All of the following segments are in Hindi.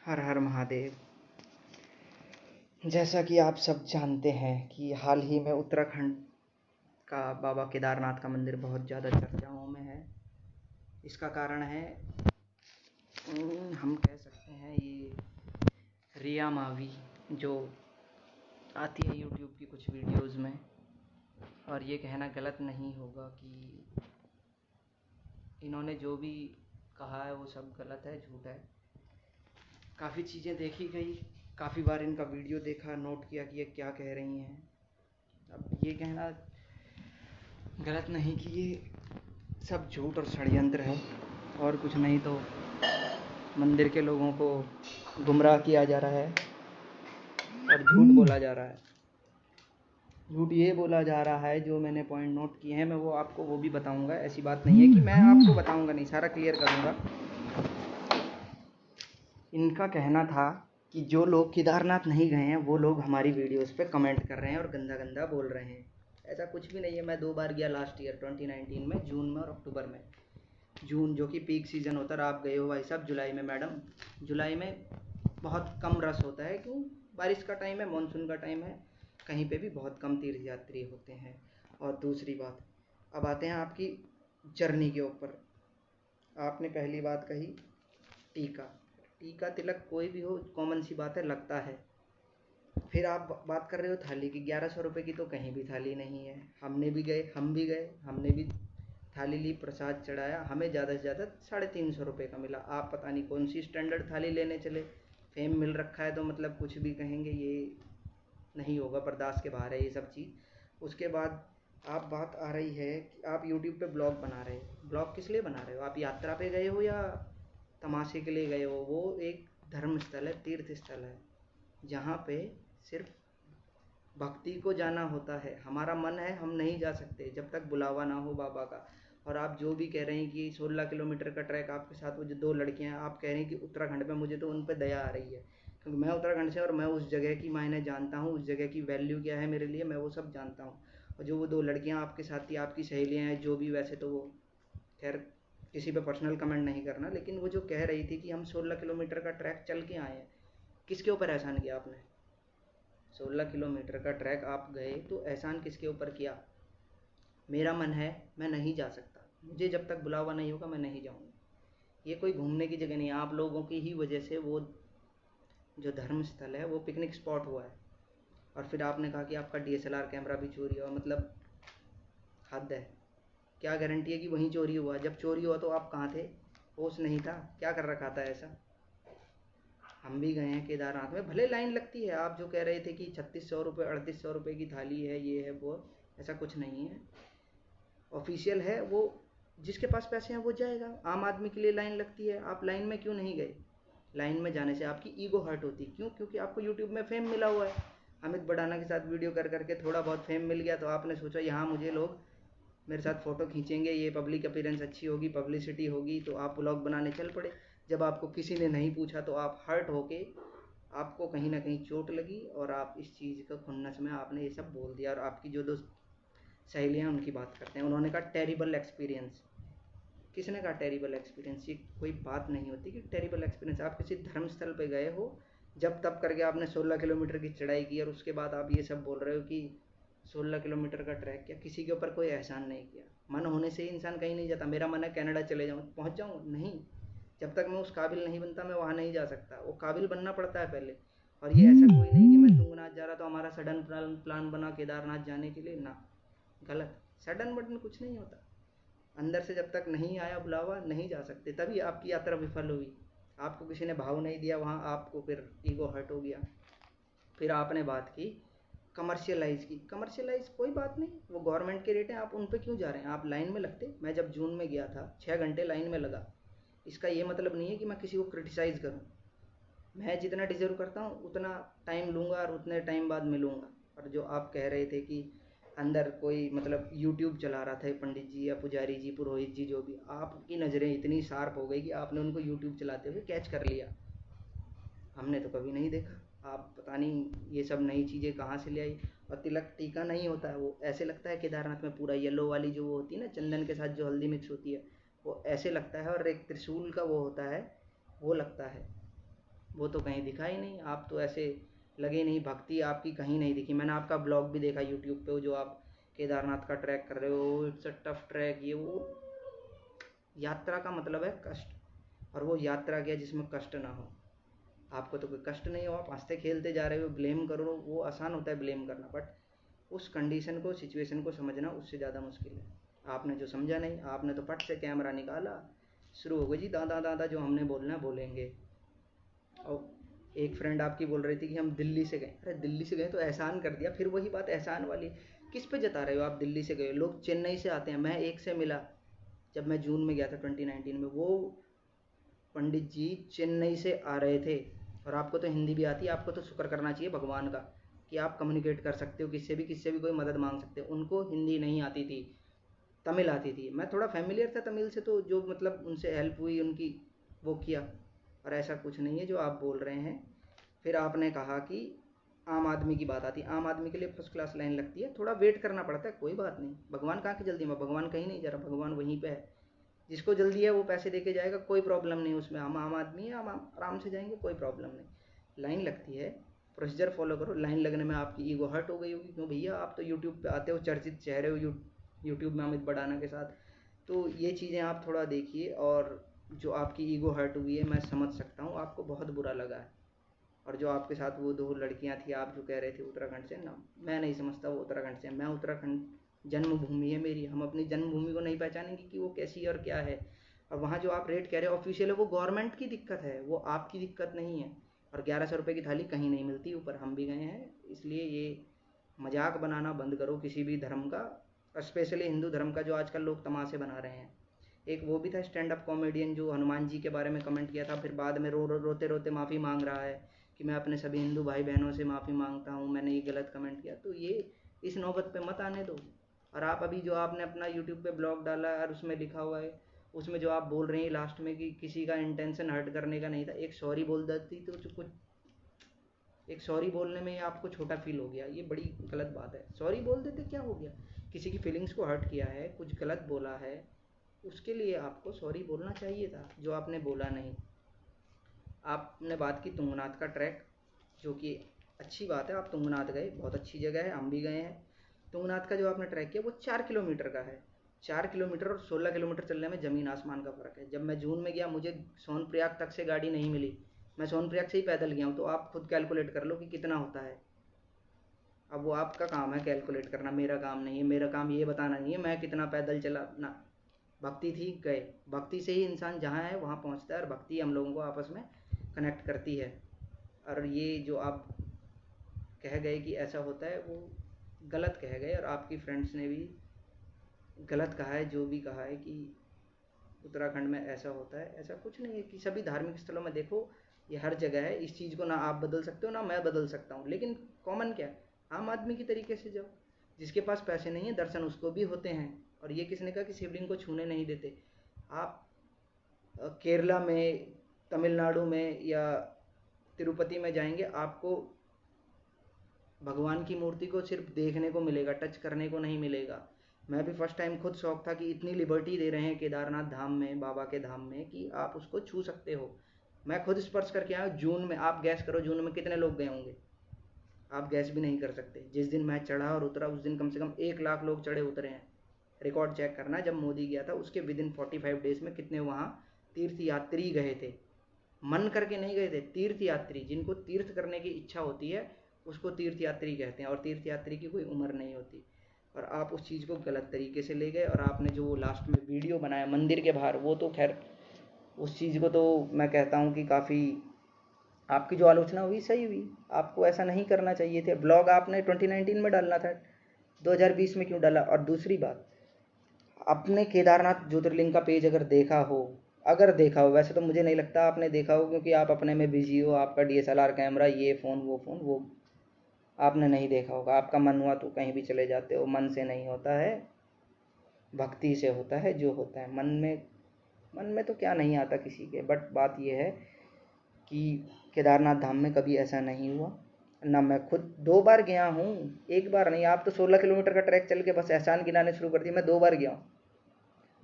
हर हर महादेव। जैसा कि आप सब जानते हैं कि हाल ही में उत्तराखंड का बाबा केदारनाथ का मंदिर बहुत ज़्यादा चर्चाओं में है। इसका कारण है हम कह सकते हैं ये रिया मावी जो आती है यूट्यूब की कुछ वीडियोज़ में, और ये कहना गलत नहीं होगा कि इन्होंने जो भी कहा है वो सब गलत है, झूठ है। काफ़ी चीज़ें देखी गई, काफ़ी बार इनका वीडियो देखा, नोट किया कि ये क्या कह रही हैं। अब ये कहना गलत नहीं कि ये सब झूठ और षड्यंत्र है और कुछ नहीं, तो मंदिर के लोगों को गुमराह किया जा रहा है और झूठ बोला जा रहा है। झूठ ये बोला जा रहा है, जो मैंने पॉइंट नोट किए हैं मैं वो आपको वो भी बताऊंगा। ऐसी बात नहीं है कि मैं आपको बताऊंगा नहीं, सारा क्लियर करूंगा। इनका कहना था कि जो लोग केदारनाथ नहीं गए हैं वो लोग हमारी वीडियोस पे कमेंट कर रहे हैं और गंदा गंदा बोल रहे हैं। ऐसा कुछ भी नहीं है। मैं 2 बार गया लास्ट ईयर 2019 में, जून में और अक्टूबर में। जून जो कि पीक सीज़न होता है, आप गए हो भाई साहब जुलाई में। मैडम, जुलाई में बहुत कम रश होता है, क्यों? बारिश का टाइम है, मानसून का टाइम है, कहीं पे भी बहुत कम तीर्थ यात्री होते हैं। और दूसरी बात, अब आते हैं आपकी जर्नी के ऊपर। आपने पहली बात कही टीका, टीका तिलक कोई भी हो, कॉमन सी बात है, लगता है। फिर आप बात कर रहे हो थाली की, 1100 रुपये की तो कहीं भी थाली नहीं है। हम भी गए, हमने भी थाली ली, प्रसाद चढ़ाया, हमें ज़्यादा से ज़्यादा 350 रुपये का मिला। आप पता नहीं कौन सी स्टैंडर्ड थाली लेने चले, फेम मिल रखा है तो मतलब कुछ भी कहेंगे, ये नहीं होगा, बर्दाश्त के बाहर है ये सब चीज़। उसके बाद आप बात आ रही है कि आप यूट्यूब पे ब्लॉग बना रहे हो। ब्लॉग किस लिए बना रहे हो? आप यात्रा पे गए हो या तमाशे के लिए गए हो? वो एक धर्म स्थल है, तीर्थ स्थल है, जहाँ पे सिर्फ भक्ति को जाना होता है। हमारा मन है, हम नहीं जा सकते जब तक बुलावा ना हो बाबा का। और आप जो भी कह रहे हैं कि 16 किलोमीटर का ट्रैक, आपके साथ वो जो 2 लड़कियां हैं, आप कह रहे हैं कि उत्तराखंड में, मुझे तो उन पर दया आ रही है, क्योंकि मैं उत्तराखंड से और मैं उस जगह की मायने जानता हूँ, उस जगह की वैल्यू क्या है मेरे लिए, मैं वो सब जानता हूँ। और जो वो 2 लड़कियाँ आपके साथ थी, आपकी सहेलियाँ हैं जो भी, वैसे तो वो खैर किसी पे पर्सनल कमेंट नहीं करना, लेकिन वो जो कह रही थी कि हम 16 किलोमीटर का ट्रैक चल के आए हैं, किसके ऊपर एहसान किया आपने? 16 किलोमीटर का ट्रैक आप गए तो एहसान किसके ऊपर किया? मेरा मन है, मैं नहीं जा सकता, मुझे जब तक बुलावा नहीं होगा मैं नहीं जाऊँगा। ये कोई घूमने की जगह नहीं है, आप लोगों की ही वजह से वो जो धर्म स्थल है वो पिकनिक स्पॉट हुआ है। और फिर आपने कहा कि आपका DSLR कैमरा भी चोरी हुआ, मतलब हद है। क्या गारंटी है कि वहीं चोरी हुआ? जब चोरी हुआ तो आप कहाँ थे? होश नहीं था? क्या कर रखा था ऐसा? हम भी गए हैं केदारनाथ में, भले लाइन लगती है। आप जो कह रहे थे कि 3600 रुपये 3800 रुपये की थाली है, ये है वो, ऐसा कुछ नहीं है। ऑफिशियल है वो, जिसके पास पैसे हैं वो जाएगा। आम आदमी के लिए लाइन लगती है, आप लाइन में क्यों नहीं गए? लाइन में जाने से आपकी ईगो हर्ट होती, क्यों? क्योंकि आपको यूट्यूब में फेम मिला हुआ है। अमित बड़ाना के साथ वीडियो कर करके थोड़ा बहुत फेम मिल गया, तो आपने सोचा यहाँ मुझे लोग मेरे साथ फ़ोटो खींचेंगे, ये पब्लिक अपीयरेंस अच्छी होगी, पब्लिसिटी होगी, तो आप ब्लॉग बनाने चल पड़े। जब आपको किसी ने नहीं पूछा तो आप हर्ट होके, आपको कहीं ना कहीं चोट लगी और आप इस चीज़ का खुन्नस में आपने ये सब बोल दिया। और आपकी जो 2 सहेलियाँ उनकी बात करते हैं, उन्होंने कहा टेरिबल एक्सपीरियंस। किसने कहा टेरिबल एक्सपीरियंस? ये कोई बात नहीं होती कि टेरिबल एक्सपीरियंस। आप किसी धर्म स्थल पे गए हो, जब तब करके आपने 16 किलोमीटर की चढ़ाई की, और उसके बाद आप ये सब बोल रहे हो कि 16 किलोमीटर का ट्रैक किया, किसी के ऊपर कोई एहसान नहीं किया। मन होने से ही इंसान कहीं नहीं जाता। मेरा मन है कनाडा चले जाऊँ, पहुँच जाऊँ? नहीं, जब तक मैं उस काबिल नहीं बनता मैं वहाँ नहीं जा सकता। वो काबिल बनना पड़ता है पहले। और ये ऐसा कोई नहीं कि मैं तुंगनाथ जा रहा तो हमारा सडन प्लान बना केदारनाथ जाने के लिए, ना, गलत। सडन बटन कुछ नहीं होता, अंदर से जब तक नहीं आया बुलावा नहीं जा सकते। तभी आपकी यात्रा विफल हुई, आपको किसी ने भाव नहीं दिया वहाँ, आपको फिर ईगो हर्ट हो गया। फिर आपने बात की कमर्शियलाइज़ की। कमर्शियलाइज़ कोई बात नहीं, वो गवर्नमेंट के रेट हैं, आप उन पे क्यों जा रहे हैं? आप लाइन में लगते। मैं जब जून में गया था 6 घंटे लाइन में लगा। इसका ये मतलब नहीं है कि मैं किसी को क्रिटिसाइज़ करूँ। मैं जितना डिज़र्व करता हूँ उतना टाइम लूँगा और उतने टाइम बाद मिलूँगा। और जो आप कह रहे थे कि अंदर कोई मतलब यूट्यूब चला रहा था पंडित जी या पुजारी जी, पुरोहित जी, जो भी, आपकी नज़रें इतनी शार्प हो गई कि आपने उनको यूट्यूब चलाते हुए कैच कर लिया। हमने तो कभी नहीं देखा। आप पता नहीं ये सब नई चीज़ें कहाँ से ले आई। और तिलक टीका नहीं होता है, वो ऐसे लगता है केदारनाथ में पूरा येलो वाली जो वो होती है ना, चंदन के साथ जो हल्दी मिक्स होती है, वो ऐसे लगता है। और एक त्रिशूल का वो होता है, वो लगता है। वो तो कहीं दिखा ही नहीं, आप तो ऐसे लगे नहीं, भक्ति आपकी कहीं नहीं दिखी। मैंने आपका ब्लॉग भी देखा यूट्यूब पे, जो आप केदारनाथ का ट्रैक कर रहे हो, इट्स अ टफ ट्रैक। ये वो यात्रा का मतलब है कष्ट, और वो यात्रा क्या जिसमें कष्ट ना हो। आपको तो कोई कष्ट नहीं हो, आप हंसते खेलते जा रहे हो, ब्लेम करो वो आसान होता है ब्लेम करना, बट उस कंडीशन को, सिचुएशन को समझना उससे ज़्यादा मुश्किल है। आपने जो समझा नहीं, आपने तो पट से कैमरा निकाला, शुरू हो गई जी दादा दादा जो हमने बोलना है बोलेंगे। और एक फ्रेंड आपकी बोल रही थी कि हम दिल्ली से गए। अरे दिल्ली से गए तो एहसान कर दिया, फिर वही बात एहसान वाली किस पे जता रहे हो। आप दिल्ली से गए, लोग चेन्नई से आते हैं। मैं एक से मिला जब मैं जून में गया था 2019 में, वो पंडित जी चेन्नई से आ रहे थे। और आपको तो हिंदी भी आती है, आपको तो शुक्र करना चाहिए भगवान का कि आप कम्युनिकेट कर सकते हो किससे भी कोई मदद मांग सकते हो। उनको हिंदी नहीं आती थी, तमिल आती थी। मैं थोड़ा फैमिलियर था तमिल से, तो जो मतलब उनसे हेल्प हुई उनकी, वो किया। और ऐसा कुछ नहीं है जो आप बोल रहे हैं। फिर आपने कहा कि आम आदमी की बात आती है, आम आदमी के लिए फर्स्ट क्लास लाइन लगती है, थोड़ा वेट करना पड़ता है, कोई बात नहीं। भगवान कहाँ की जल्दी में, भगवान कहीं नहीं जा रहा, भगवान वहीं पे है। जिसको जल्दी है वो पैसे दे के जाएगा, कोई प्रॉब्लम नहीं उसमें। हम आम आदमी है, हम आराम से जाएंगे, कोई प्रॉब्लम नहीं। लाइन लगती है, प्रोसीजर फॉलो करो। लाइन लगने में आपकी ईगो हर्ट हो गई होगी, क्यों भैया आप तो यूट्यूब पे आते हो, चर्चित चेहरे हो यूट्यूब में अमित बड़ाना के साथ। तो ये चीज़ें आप थोड़ा देखिए। और जो आपकी ईगो हर्ट हुई है, मैं समझ सकता हूँ, आपको बहुत बुरा लगा है। और जो आपके साथ वो 2 लड़कियां थी, आप जो कह रहे थे उत्तराखंड से ना, मैं नहीं समझता वो उत्तराखंड से। मैं उत्तराखंड जन्मभूमि है मेरी, हम अपनी जन्मभूमि को नहीं पहचानेंगे कि वो कैसी है और क्या है। और वहाँ जो आप रेट कह रहे हो ऑफिशियल है, वो गवर्नमेंट की दिक्कत है, वो आपकी दिक्कत नहीं है। और 1100 रुपये की थाली कहीं नहीं मिलती, ऊपर हम भी गए हैं। इसलिए ये मजाक बनाना बंद करो किसी भी धर्म का, स्पेशली हिंदू धर्म का, जो आजकल लोग तमाशे बना रहे हैं। एक वो भी था स्टैंड अप कॉमेडियन जो हनुमान जी के बारे में कमेंट किया था, फिर बाद में रोते रोते माफ़ी मांग रहा है कि मैं अपने सभी हिंदू भाई बहनों से माफ़ी मांगता हूँ, मैंने ये गलत कमेंट किया। तो ये इस नौबत पे मत आने दो। और आप अभी जो आपने अपना यूट्यूब पे ब्लॉग डाला है और उसमें लिखा हुआ है, उसमें जो आप बोल रहे हैं लास्ट में कि किसी का इंटेंशन हर्ट करने का नहीं था, एक सॉरी बोल देती तो कुछ, एक सॉरी बोलने में आपको छोटा फील हो गया, ये बड़ी गलत बात है। सॉरी बोल देते क्या हो गया, किसी की फीलिंग्स को हर्ट किया है, कुछ गलत बोला है, उसके लिए आपको सॉरी बोलना चाहिए था, जो आपने बोला नहीं। आपने बात की तुंगनाथ का ट्रैक, जो कि अच्छी बात है, आप तुंगनाथ गए, बहुत अच्छी जगह है, हम भी गए हैं। तुंगनाथ का जो आपने ट्रैक किया वो 4 किलोमीटर का है। 4 किलोमीटर और 16 किलोमीटर चलने में ज़मीन आसमान का फ़र्क है। जब मैं जून में गया, मुझे सोनप्रयाग तक से गाड़ी नहीं मिली, मैं सोनप्रयाग से ही पैदल गया हूँ। तो आप खुद कैलकुलेट कर लो कि कितना होता है। अब वो आपका काम है कैलकुलेट करना, मेरा काम नहीं है। मेरा काम ये बताना नहीं है मैं कितना पैदल चला ना। भक्ति थी, गए। भक्ति से ही इंसान जहाँ है वहाँ पहुँचता है, और भक्ति हम लोगों को आपस में कनेक्ट करती है। और ये जो आप कह गए कि ऐसा होता है, वो गलत कह गए। और आपकी फ्रेंड्स ने भी गलत कहा है, जो भी कहा है कि उत्तराखंड में ऐसा होता है, ऐसा कुछ नहीं है। कि सभी धार्मिक स्थलों में देखो, ये हर जगह है। इस चीज़ को ना आप बदल सकते हो ना मैं बदल सकता हूँ, लेकिन कॉमन क्या है, आम आदमी की तरीके से जाओ। जिसके पास पैसे नहीं है, दर्शन उसको भी होते हैं। और ये किसने कहा कि शिवलिंग को छूने नहीं देते। आप केरला में, तमिलनाडु में या तिरुपति में जाएंगे, आपको भगवान की मूर्ति को सिर्फ देखने को मिलेगा, टच करने को नहीं मिलेगा। मैं भी फर्स्ट टाइम खुद शौक था कि इतनी लिबर्टी दे रहे हैं केदारनाथ धाम में, बाबा के धाम में, कि आप उसको छू सकते हो। मैं खुद स्पर्श करके आया जून में। आप गैस करो जून में कितने लोग गए होंगे, आप गैस भी नहीं कर सकते। जिस दिन मैं चढ़ा और उतरा, उस दिन कम से कम 1 लाख लोग चढ़े उतरे हैं। रिकॉर्ड चेक करना, जब मोदी गया था उसके विद इन 45 डेज में कितने वहाँ तीर्थ यात्री गए थे। मन करके नहीं गए थे, तीर्थ यात्री। जिनको तीर्थ करने की इच्छा होती है उसको तीर्थ यात्री कहते हैं, और तीर्थ यात्री की कोई उम्र नहीं होती। और आप उस चीज़ को गलत तरीके से ले गए। और आपने जो लास्ट में वीडियो बनाया मंदिर के बाहर, वो तो खैर, उस चीज़ को तो मैं कहता हूँ कि काफ़ी, आपकी जो आलोचना हुई सही हुई। आपको ऐसा नहीं करना चाहिए थे। ब्लॉग आपने 2019 में डालना था, 2020 में क्यों डाला। और दूसरी बात, अपने केदारनाथ ज्योतिर्लिंग का पेज अगर देखा हो, वैसे तो मुझे नहीं लगता आपने देखा हो, क्योंकि आप अपने में बिजी हो, आपका डीएसएलआर कैमरा, ये फ़ोन वो आपने नहीं देखा होगा। आपका मन हुआ तो कहीं भी चले जाते हो, मन से नहीं होता है, भक्ति से होता है। जो होता है मन में तो क्या नहीं आता किसी के। बट बात यह है कि केदारनाथ धाम में कभी ऐसा नहीं हुआ ना। मैं खुद 2 बार गया हूँ, एक बार नहीं। आप तो 16 किलोमीटर का ट्रैक चल के बस एहसान गिनाने शुरू कर दिए। मैं 2 बार गया हूँ।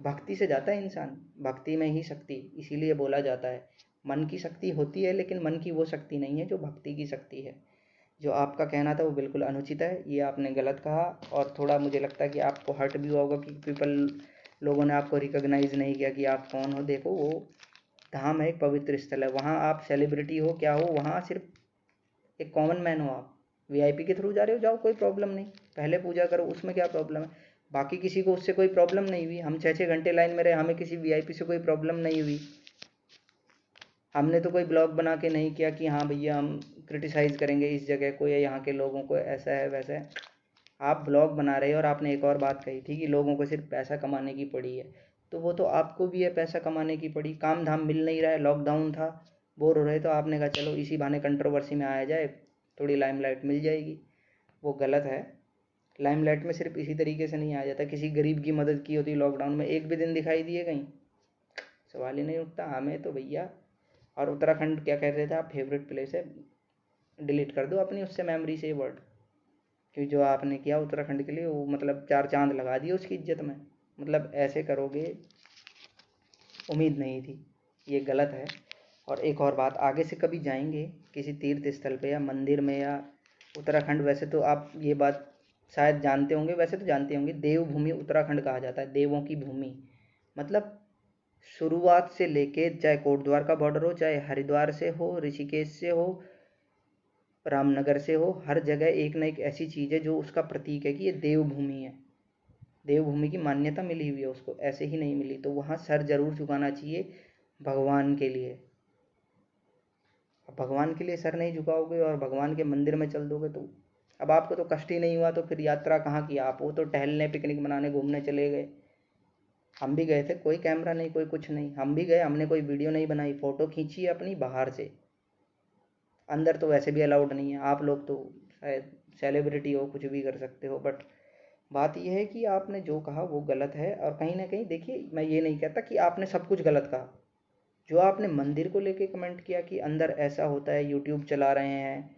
भक्ति से जाता है इंसान, भक्ति में ही शक्ति, इसीलिए बोला जाता है मन की शक्ति होती है, लेकिन मन की वो शक्ति नहीं है जो भक्ति की शक्ति है। जो आपका कहना था वो बिल्कुल अनुचित है, ये आपने गलत कहा। और थोड़ा मुझे लगता है कि आपको हर्ट भी हुआ होगा कि लोगों ने आपको रिकॉग्नाइज नहीं किया कि आप कौन हो। देखो, वो धाम है, एक पवित्र स्थल है, वहाँ आप सेलिब्रिटी हो क्या हो, वहाँ सिर्फ एक कॉमन मैन हो। आप वीआईपी के थ्रू जा रहे हो, जाओ, कोई प्रॉब्लम नहीं, पहले पूजा करो, उसमें क्या प्रॉब्लम है। बाकी किसी को उससे कोई प्रॉब्लम नहीं हुई, हम 6-6 घंटे लाइन में रहे, हमें किसी वीआईपी से कोई प्रॉब्लम नहीं हुई। हमने तो कोई ब्लॉग बना के नहीं किया कि हाँ भैया हम क्रिटिसाइज़ करेंगे इस जगह को या यहाँ के लोगों को, ऐसा है वैसा है। आप ब्लॉग बना रहे हो और आपने एक और बात कही थी कि लोगों को सिर्फ पैसा कमाने की पड़ी है, तो वो तो आपको भी है पैसा कमाने की पड़ी। काम धाम मिल नहीं रहा है, लॉकडाउन था, बोर हो रहे, तो आपने कहा चलो इसी बहाने कंट्रोवर्सी में आया जाए, थोड़ी लाइमलाइट मिल जाएगी। वो गलत है। लाइमलाइट में सिर्फ इसी तरीके से नहीं आ जाता। किसी गरीब की मदद की होती लॉकडाउन में, एक भी दिन दिखाई दिए कहीं, सवाल ही नहीं उठता। हमें तो भैया, और उत्तराखंड क्या कह रहे थे आप, फेवरेट प्लेस है, डिलीट कर दो अपनी उससे मेमोरी से ये वर्ड, कि जो आपने किया उत्तराखंड के लिए वो मतलब 4 चांद लगा दिए उसकी इज्जत में। मतलब ऐसे करोगे, उम्मीद नहीं थी, ये गलत है। और एक और बात, आगे से कभी जाएंगे किसी तीर्थ स्थल पे या मंदिर में या उत्तराखंड, वैसे तो आप ये बात शायद जानते होंगे, वैसे तो जानते होंगे, देवभूमि उत्तराखंड कहा जाता है, देवों की भूमि। मतलब शुरुआत से लेके, चाहे कोटद्वार का बॉर्डर हो, चाहे हरिद्वार से हो, ऋषिकेश से हो, रामनगर से हो, हर जगह एक ना एक ऐसी चीज़ है जो उसका प्रतीक है कि ये देवभूमि है। देवभूमि की मान्यता मिली हुई है उसको, ऐसे ही नहीं मिली। तो वहाँ सर जरूर झुकाना चाहिए भगवान के लिए। अब भगवान के लिए सर नहीं झुकाओगे और भगवान के मंदिर में चल दोगे, तो अब आपको तो कष्ट ही नहीं हुआ तो फिर यात्रा कहाँ की आप, वो तो टहलने, पिकनिक मनाने, घूमने चले गए। हम भी गए थे, कोई कैमरा नहीं, कोई कुछ नहीं, हम भी गए, हमने कोई वीडियो नहीं बनाई, फ़ोटो खींची अपनी बाहर से। अंदर तो वैसे भी अलाउड नहीं है, आप लोग तो शायद सेलिब्रिटी हो, कुछ भी कर सकते हो। बट बात यह है कि आपने जो कहा वो गलत है। और कहीं ना कहीं देखिए, मैं ये नहीं कहता कि आपने सब कुछ गलत कहा। जो आपने मंदिर को लेके कमेंट किया कि अंदर ऐसा होता है, यूट्यूब चला रहे हैं,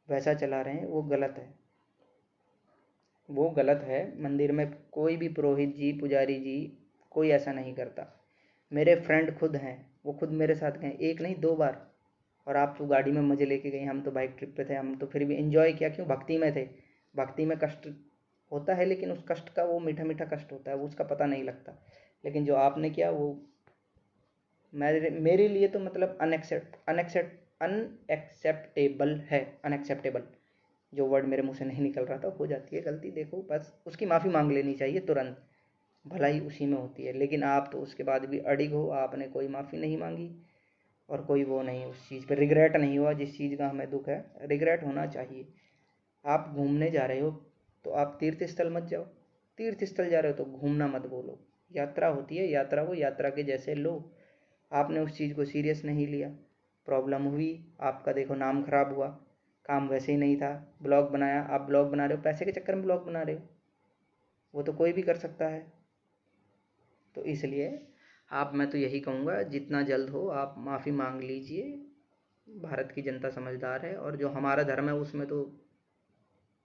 वैसा चला रहे हैं, वो गलत है, वो गलत है। मंदिर में कोई भी पुरोहित जी, पुजारी जी, कोई ऐसा नहीं करता। मेरे फ्रेंड खुद हैं, वो खुद मेरे साथ गए, एक नहीं 2 बार। और आप तो गाड़ी में मज़े लेके गए, हम तो बाइक ट्रिप पे थे, हम तो फिर भी एंजॉय किया, क्यों, भक्ति में थे। भक्ति में कष्ट होता है, लेकिन उस कष्ट का वो मीठा मीठा कष्ट होता है, वो उसका पता नहीं लगता। लेकिन जो आपने किया वो मेरे लिए तो मतलब अनएक्सेप्टेबल है, अनएक्सेप्टेबल। जो वर्ड मेरे मुंह से नहीं निकल रहा था, हो जाती है गलती, देखो, बस उसकी माफ़ी मांग लेनी चाहिए तुरंत, भलाई उसी में होती है। लेकिन आप तो उसके बाद भी अडिग हो, आपने कोई माफ़ी नहीं मांगी और कोई वो नहीं, उस चीज़ पे रिग्रेट नहीं हुआ। जिस चीज़ का हमें दुख है, रिग्रेट होना चाहिए। आप घूमने जा रहे हो तो आप तीर्थ स्थल मत जाओ, तीर्थ स्थल जा रहे हो तो घूमना मत बोलो। यात्रा होती है, यात्रा को यात्रा के जैसे लो। आपने उस चीज़ को सीरियस नहीं लिया, प्रॉब्लम हुई, आपका देखो नाम खराब हुआ। काम वैसे ही नहीं था, ब्लॉग बनाया, आप ब्लॉग बना रहे हो, पैसे के चक्कर में ब्लॉग बना रहे हो, वो तो कोई भी कर सकता है। तो इसलिए आप, मैं तो यही कहूँगा, जितना जल्द हो आप माफ़ी मांग लीजिए। भारत की जनता समझदार है, और जो हमारा धर्म है उसमें तो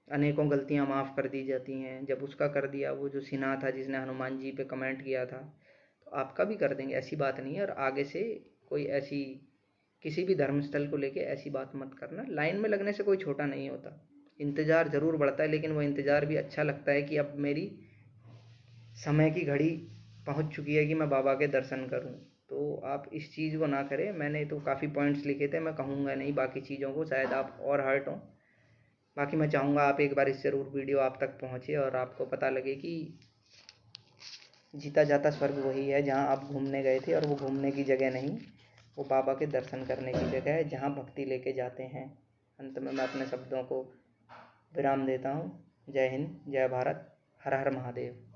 अनेकों गलतियां माफ़ कर दी जाती हैं। जब उसका कर दिया, वो जो सिन्हा था जिसने हनुमान जी पे कमेंट किया था, तो आपका भी कर देंगे, ऐसी बात नहीं है। और आगे से कोई ऐसी किसी भी धर्मस्थल को लेके ऐसी बात मत करना। लाइन में लगने से कोई छोटा नहीं होता, इंतज़ार ज़रूर बढ़ता है, लेकिन वो इंतज़ार भी अच्छा लगता है कि अब मेरी समय की घड़ी पहुंच चुकी है कि मैं बाबा के दर्शन करूं। तो आप इस चीज़ को ना करें। मैंने तो काफ़ी पॉइंट्स लिखे थे, मैं कहूँगा नहीं बाकी चीज़ों को, शायद आप और हर्ट हों। बाकी मैं चाहूँगा आप एक बार इस ज़रूर वीडियो आप तक पहुँचे और आपको पता लगे कि जीता जाता स्वर्ग वही है जहाँ आप घूमने गए थे, और वो घूमने की जगह नहीं, वो बाबा के दर्शन करने की जगह है जहाँ भक्ति लेके जाते हैं। अंत में मैं अपने शब्दों को विराम देता हूँ। जय हिंद, जय भारत, हर हर महादेव।